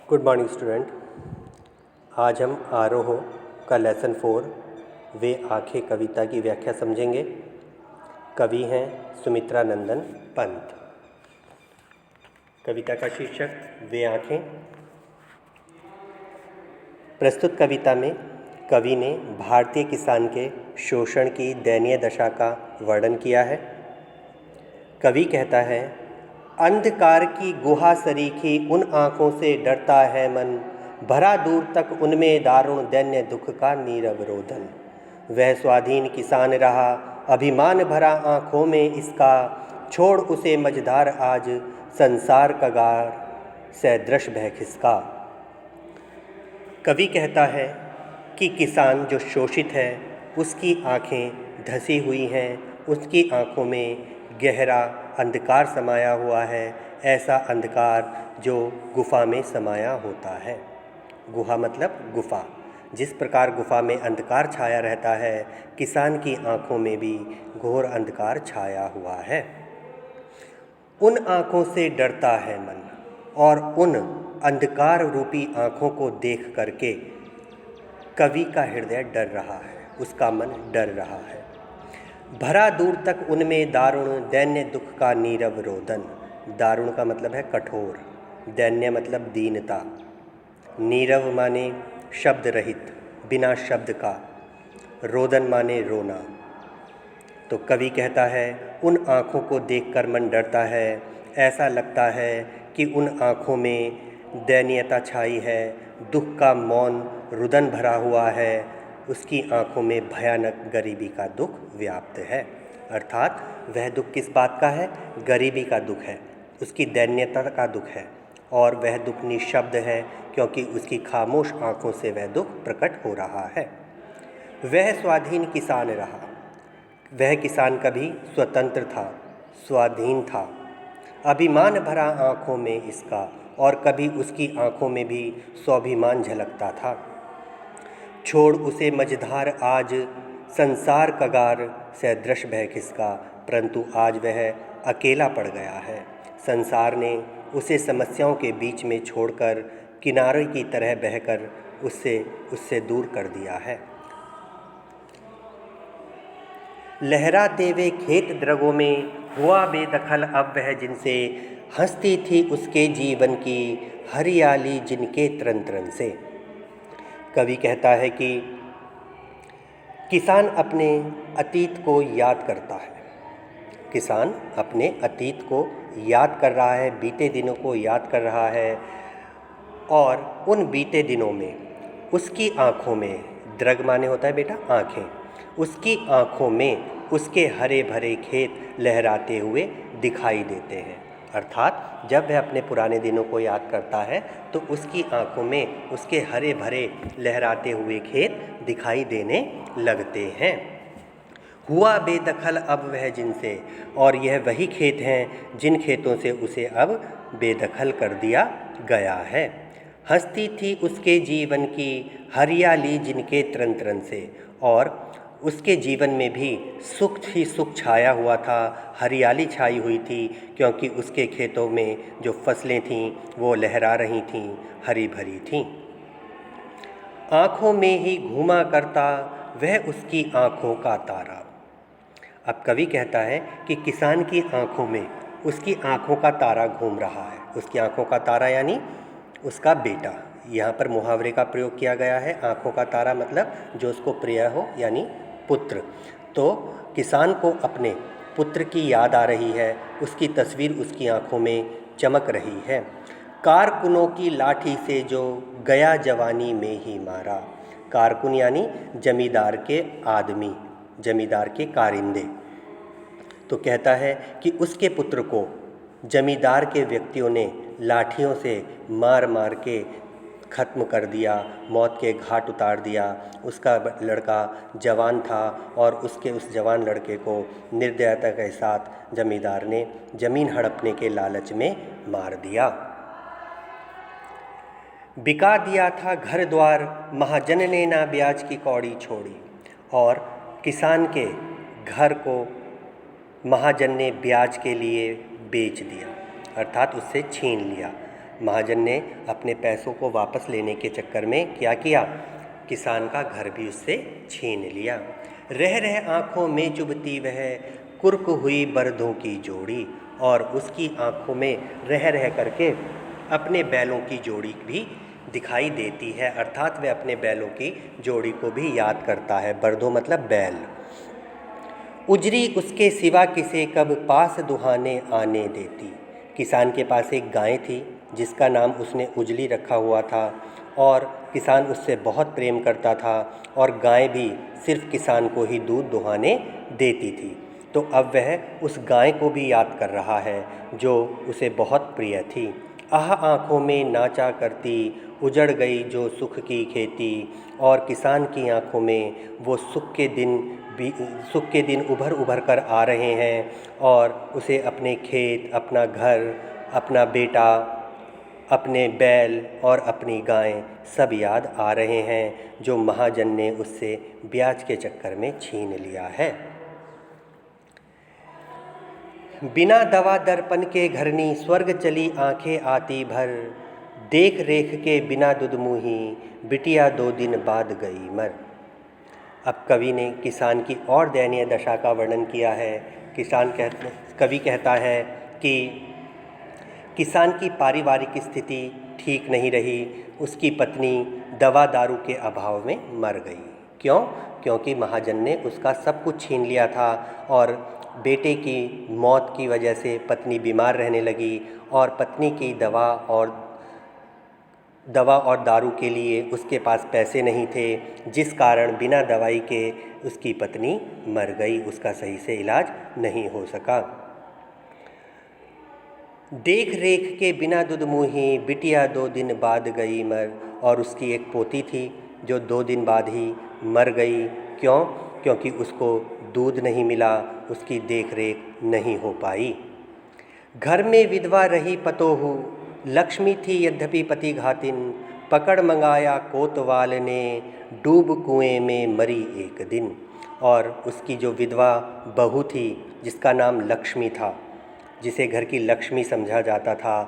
Good morning student. आज हम आरोह का लेसन 4 वे आंखें कविता की व्याख्या समझेंगे। कवि हैं सुमित्रा नंदन पंत। कविता का शीर्षक वे आंखें। प्रस्तुत कविता में कवि ने भारतीय किसान के शोषण की दयनीय दशा का वर्णन किया है। कवि कहता है, अंधकार की गुहा सरीखी उन आँखों से डरता है मन, भरा दूर तक उनमें दारुण दैन्य दुख का नीरव रोदन। वह स्वाधीन किसान रहा अभिमान भरा आँखों में इसका, छोड़ उसे मझधार आज संसार कगार सदृश भय खिसका। कवि कहता है कि किसान जो शोषित है उसकी आँखें धसी हुई हैं, उसकी आँखों में गहरा अंधकार समाया हुआ है, ऐसा अंधकार जो गुफा में समाया होता है। गुहा मतलब गुफा। जिस प्रकार गुफा में अंधकार छाया रहता है, किसान की आँखों में भी घोर अंधकार छाया हुआ है। उन आँखों से डरता है मन, और उन अंधकार रूपी आँखों को देख करके कवि का हृदय डर रहा है, उसका मन डर रहा है। भरा दूर तक उनमें दारुण दैन्य दुख का नीरव रोदन। दारुण का मतलब है कठोर, दैन्य मतलब दीनता, नीरव माने शब्द रहित, बिना शब्द का, रोदन माने रोना। तो कवि कहता है उन आँखों को देखकर मन डरता है, ऐसा लगता है कि उन आँखों में दयनीयता छाई है, दुख का मौन रुदन भरा हुआ है, उसकी आँखों में भयानक गरीबी का दुख व्याप्त है। अर्थात वह दुख किस बात का है? गरीबी का दुख है, उसकी दैन्यता का दुख है, और वह दुख निःशब्द है क्योंकि उसकी खामोश आँखों से वह दुख प्रकट हो रहा है। वह स्वाधीन किसान रहा, वह किसान कभी स्वतंत्र था, स्वाधीन था, अभिमान भरा आँखों में इसका, और कभी उसकी आँखों में भी स्वाभिमान झलकता था। छोड़ उसे मझधार आज संसार कगार सदृश भय खिसका, परंतु आज वह अकेला पड़ गया है। संसार ने उसे समस्याओं के बीच में छोड़कर किनारे की तरह बहकर उससे दूर कर दिया है। लहराते वे खेत द्रगों में हुआ बेदखल अब वह, जिनसे हंसती थी उसके जीवन की हरियाली जिनके त्रन त्रन से। कवि कहता है कि किसान अपने अतीत को याद करता है, किसान अपने अतीत को याद कर रहा है, बीते दिनों को याद कर रहा है, और उन बीते दिनों में उसकी आँखों में, द्रग माने होता है बेटा आँखें, उसकी आँखों में उसके हरे भरे खेत लहराते हुए दिखाई देते हैं। अर्थात जब वह अपने पुराने दिनों को याद करता है तो उसकी आँखों में उसके हरे भरे लहराते हुए खेत दिखाई देने लगते हैं। हुआ बेदखल अब वह जिनसे, और यह वही खेत हैं जिन खेतों से उसे अब बेदखल कर दिया गया है। हंसती थी उसके जीवन की हरियाली जिनके त्रन त्रन से, और उसके जीवन में भी सुख ही सुख छाया हुआ था, हरियाली छाई हुई थी, क्योंकि उसके खेतों में जो फसलें थीं वो लहरा रही थीं, हरी भरी थीं। आँखों में ही घूमा करता वह उसकी आँखों का तारा। अब कवि कहता है कि किसान की आँखों में उसकी आँखों का तारा घूम रहा है। उसकी आँखों का तारा यानी उसका बेटा। यहाँ पर मुहावरे का प्रयोग किया गया है। आँखों का तारा मतलब जो उसको प्रिय हो, यानी पुत्र। तो किसान को अपने पुत्र की याद आ रही है, उसकी तस्वीर उसकी आँखों में चमक रही है। कारकुनों की लाठी से जो गया जवानी में ही मारा। कारकुन यानी जमींदार के आदमी, जमींदार के कारिंदे। तो कहता है कि उसके पुत्र को जमींदार के व्यक्तियों ने लाठियों से मार मार के ख़त्म कर दिया, मौत के घाट उतार दिया। उसका लड़का जवान था और उसके उस जवान लड़के को निर्दयता के साथ जमींदार ने ज़मीन हड़पने के लालच में मार दिया। बिका दिया था घर द्वार महाजन ने ना ब्याज की कौड़ी छोड़ी, और किसान के घर को महाजन ने ब्याज के लिए बेच दिया, अर्थात उससे छीन लिया। महाजन ने अपने पैसों को वापस लेने के चक्कर में क्या किया, किसान का घर भी उससे छीन लिया। रह रह आँखों में चुभती वह कुर्क हुई बरदों की जोड़ी, और उसकी आँखों में रह रह करके अपने बैलों की जोड़ी भी दिखाई देती है, अर्थात वह अपने बैलों की जोड़ी को भी याद करता है। बरदों मतलब बैल। उजरी उसके सिवा किसे कब पास दुहाने आने देती। किसान के पास एक गाय थी जिसका नाम उसने उजली रखा हुआ था, और किसान उससे बहुत प्रेम करता था, और गाय भी सिर्फ किसान को ही दूध दुहाने देती थी। तो अब वह उस गाय को भी याद कर रहा है जो उसे बहुत प्रिय थी। आह आँखों में नाचा करती, उजड़ गई जो सुख की खेती, और किसान की आँखों में वो सुख के दिन उभर उभर कर आ रहे हैं, और उसे अपने खेत, अपना घर, अपना बेटा, अपने बैल और अपनी गाय सब याद आ रहे हैं जो महाजन ने उससे ब्याज के चक्कर में छीन लिया है। बिना दवा दर्पण के घरनी स्वर्ग चली आंखें आती भर, देख रेख के बिना दुधमुही बिटिया 2 दिन बाद गई मर। अब कवि ने किसान की और दयनीय दशा का वर्णन किया है। कवि कहता है कि किसान की पारिवारिक स्थिति ठीक नहीं रही, उसकी पत्नी दवा दारू के अभाव में मर गई। क्यों? क्योंकि महाजन ने उसका सब कुछ छीन लिया था, और बेटे की मौत की वजह से पत्नी बीमार रहने लगी, और पत्नी की दवा और दारू के लिए उसके पास पैसे नहीं थे, जिस कारण बिना दवाई के उसकी पत्नी मर गई, उसका सही से इलाज नहीं हो सका। देख रेख के बिना दुधमुही बिटिया 2 दिन बाद गई मर, और उसकी एक पोती थी जो 2 दिन बाद ही मर गई। क्यों? क्योंकि उसको दूध नहीं मिला, उसकी देख रेख नहीं हो पाई। घर में विधवा रही पतोहू, लक्ष्मी थी यद्यपि पति घातिन, पकड़ मंगाया कोतवाल ने, डूब कुएं में मरी एक दिन। और उसकी जो विधवा बहू थी जिसका नाम लक्ष्मी था, जिसे घर की लक्ष्मी समझा जाता था,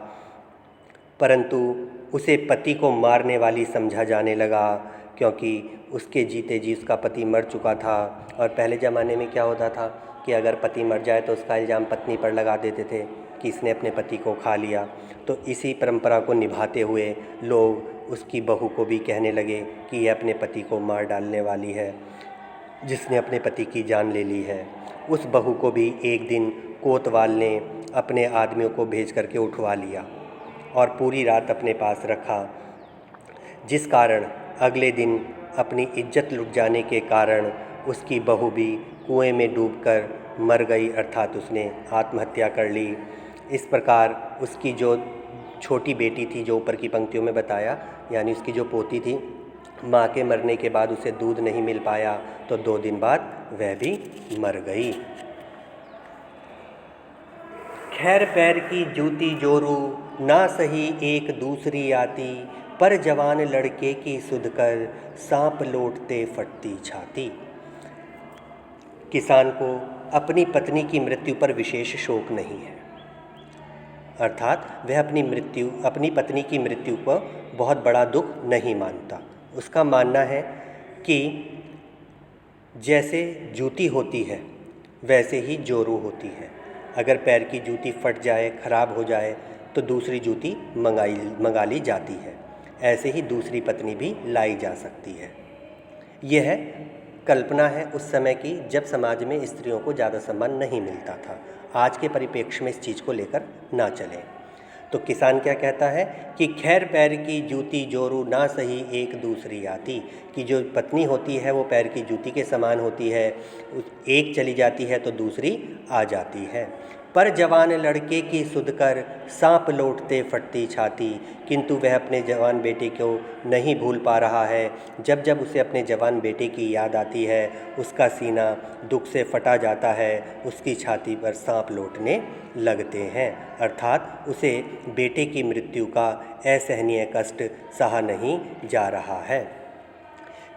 परंतु उसे पति को मारने वाली समझा जाने लगा, क्योंकि उसके जीते जी उसका पति मर चुका था। और पहले ज़माने में क्या होता था कि अगर पति मर जाए तो उसका इल्ज़ाम पत्नी पर लगा देते थे कि इसने अपने पति को खा लिया। तो इसी परंपरा को निभाते हुए लोग उसकी बहू को भी कहने लगे कि यह अपने पति को मार डालने वाली है, जिसने अपने पति की जान ले ली है। उस बहू को भी एक दिन कोतवाल ने अपने आदमियों को भेज करके उठवा लिया और पूरी रात अपने पास रखा, जिस कारण अगले दिन अपनी इज्जत लुट जाने के कारण उसकी बहू भी कुएं में डूबकर मर गई, अर्थात उसने आत्महत्या कर ली। इस प्रकार उसकी जो छोटी बेटी थी, जो ऊपर की पंक्तियों में बताया, यानी उसकी जो पोती थी, माँ के मरने के बाद उसे दूध नहीं मिल पाया तो 2 दिन बाद वह भी मर गई। खैर पैर की जूती जोरू ना सही एक दूसरी आती, पर जवान लड़के की सुध कर सांप लौटते फटती छाती। किसान को अपनी पत्नी की मृत्यु पर विशेष शोक नहीं है, अर्थात वह अपनी पत्नी की मृत्यु को बहुत बड़ा दुख नहीं मानता। उसका मानना है कि जैसे जूती होती है वैसे ही जोरू होती है। अगर पैर की जूती फट जाए, खराब हो जाए तो दूसरी जूती मंगा ली जाती है। ऐसे ही दूसरी पत्नी भी लाई जा सकती है। यह कल्पना है उस समय की जब समाज में स्त्रियों को ज़्यादा सम्मान नहीं मिलता था। आज के परिप्रेक्ष्य में इस चीज़ को लेकर ना चलें। तो किसान क्या कहता है कि खैर पैर की जूती जोरू ना सही एक दूसरी आती, कि जो पत्नी होती है वो पैर की जूती के समान होती है, एक चली जाती है तो दूसरी आ जाती है। पर जवान लड़के की सुध कर सांप लौटते फटती छाती, किंतु वह अपने जवान बेटे को नहीं भूल पा रहा है। जब जब उसे अपने जवान बेटे की याद आती है उसका सीना दुख से फटा जाता है, उसकी छाती पर सांप लौटने लगते हैं, अर्थात उसे बेटे की मृत्यु का असहनीय कष्ट सहा नहीं जा रहा है।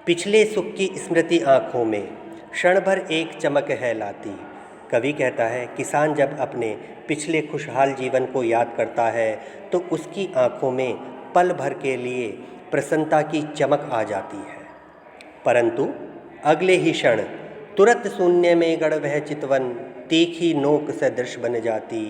पिछले सुख की स्मृति आँखों में क्षण भर एक चमक है लाती, कवि कहता है, किसान जब अपने पिछले खुशहाल जीवन को याद करता है तो उसकी आंखों में पल भर के लिए प्रसन्नता की चमक आ जाती है, परंतु अगले ही क्षण तुरंत शून्य में गड़ वह चितवन तीखी नोक सदृश बन जाती।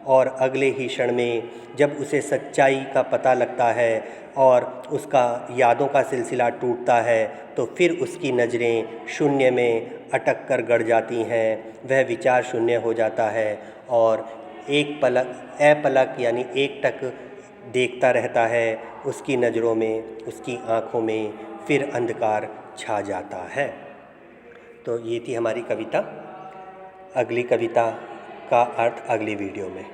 और अगले ही क्षण में जब उसे सच्चाई का पता लगता है और उसका यादों का सिलसिला टूटता है तो फिर उसकी नज़रें शून्य में अटक कर गड़ जाती हैं, वह विचार शून्य हो जाता है और एक पलक अपलक यानी एक टक देखता रहता है। उसकी नज़रों में, उसकी आँखों में फिर अंधकार छा जाता है। तो ये थी हमारी कविता। अगली कविता का अर्थ अगली वीडियो में।